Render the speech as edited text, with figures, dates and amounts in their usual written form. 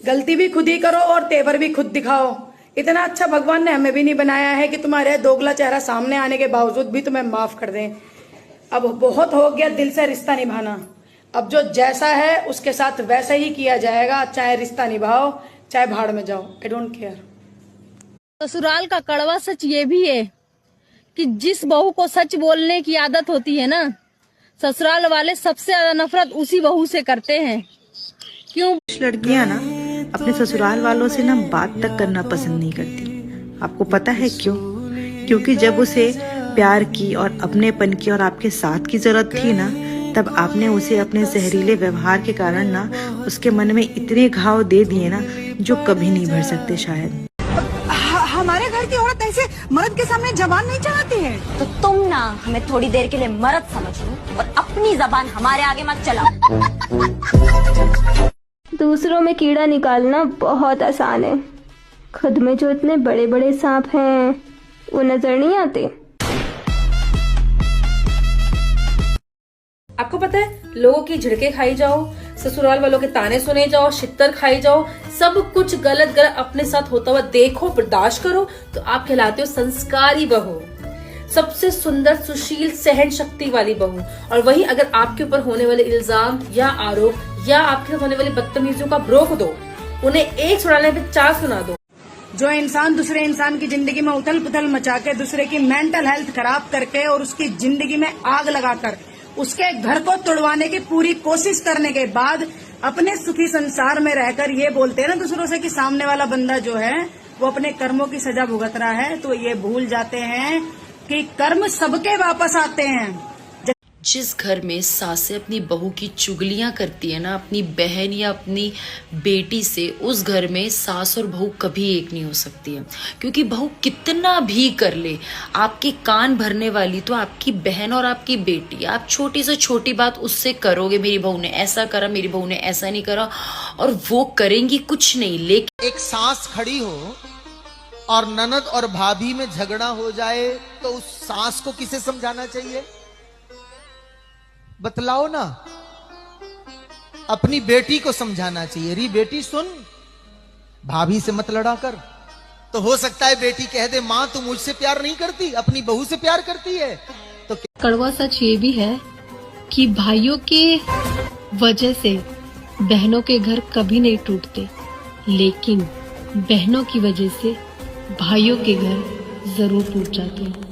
गलती भी खुद ही करो और तेवर भी खुद दिखाओ। इतना अच्छा भगवान ने हमें भी नहीं बनाया है कि तुम्हारे दोगला चेहरा सामने आने के बावजूद भी तुम्हें माफ कर दें। अब बहुत हो गया दिल से रिश्ता निभाना। अब जो जैसा है उसके साथ वैसा ही किया जाएगा, चाहे रिश्ता निभाओ चाहे भाड़ में जाओ। I don't care. ससुराल का कड़वा सच ये भी है कि जिस बहू को सच बोलने की आदत होती है ना, ससुराल वाले सबसे ज्यादा नफरत उसी बहू से करते हैं। क्यों? कुछ लड़कियां ना अपने ससुराल वालों से ना बात तक करना पसंद नहीं करती। आपको पता है क्यों? क्योंकि जब उसे प्यार की और अपनेपन की और आपके साथ की जरूरत थी ना, तब आपने उसे अपने जहरीले व्यवहार के कारण ना उसके मन में इतने घाव दे दिए ना जो कभी नहीं भर सकते शायद। हमारे घर की औरत ऐसे मर्द के सामने जबान नहीं चलाती है। तो तुम ना हमें थोड़ी देर के लिए मर्द समझ लो और अपनी जबान हमारे आगे मत चलाओ। दूसरों में कीड़ा निकालना बहुत आसान है, खुद में जो इतने बड़े बड़े सांप हैं वो नजर नहीं आते। आपको पता है, लोगों की झिड़के खाई जाओ, ससुराल वालों के ताने सुने जाओ, शित्तर खाई जाओ, सब कुछ गलत गलत अपने साथ होता हुआ देखो, बर्दाश्त करो, तो आप कहलाते हो संस्कारी बहू, सबसे सुंदर, सुशील, सहन शक्ति वाली बहू। और वही अगर आपके ऊपर होने वाले इल्जाम या आरोप या आपके साथ होने वाली बदतमीजियों का रोक दो, उन्हें एक सुनाने पे 4 सुना दो। जो इंसान दूसरे इंसान की जिंदगी में उथल पुथल मचा के, दूसरे की मेंटल हेल्थ खराब करके और उसकी जिंदगी में आग लगाकर उसके घर को तोड़वाने की पूरी कोशिश करने के बाद अपने सुखी संसार में रहकर ये बोलते हैं ना दूसरों से कि सामने वाला बंदा जो है वो अपने कर्मों की सजा भुगत रहा है, तो ये भूल जाते हैं कि कर्म सबके वापस आते हैं। जिस घर में सासें अपनी बहू की चुगलियां करती है ना, अपनी बहन या अपनी बेटी से, उस घर में सास और बहू कभी एक नहीं हो सकती है। क्योंकि बहू कितना भी कर ले, आपके कान भरने वाली तो आपकी बहन और आपकी बेटी। आप छोटी से छोटी बात उससे करोगे, मेरी बहू ने ऐसा करा, मेरी बहू ने ऐसा नहीं करा, और वो करेंगी कुछ नहीं। लेकिन एक सास खड़ी हो और ननद और भाभी में झगड़ा हो जाए तो उस सास को किसे समझाना चाहिए? बतलाओ ना। अपनी बेटी को समझाना चाहिए, री बेटी सुन, भाभी से मत लड़ा कर। तो हो सकता है बेटी कह दे, माँ तू मुझसे प्यार नहीं करती, अपनी बहू से प्यार करती है। तो कड़वा सच ये भी है कि भाइयों के वजह से बहनों के घर कभी नहीं टूटते, लेकिन बहनों की वजह से भाइयों के घर जरूर टूट जाते हैं।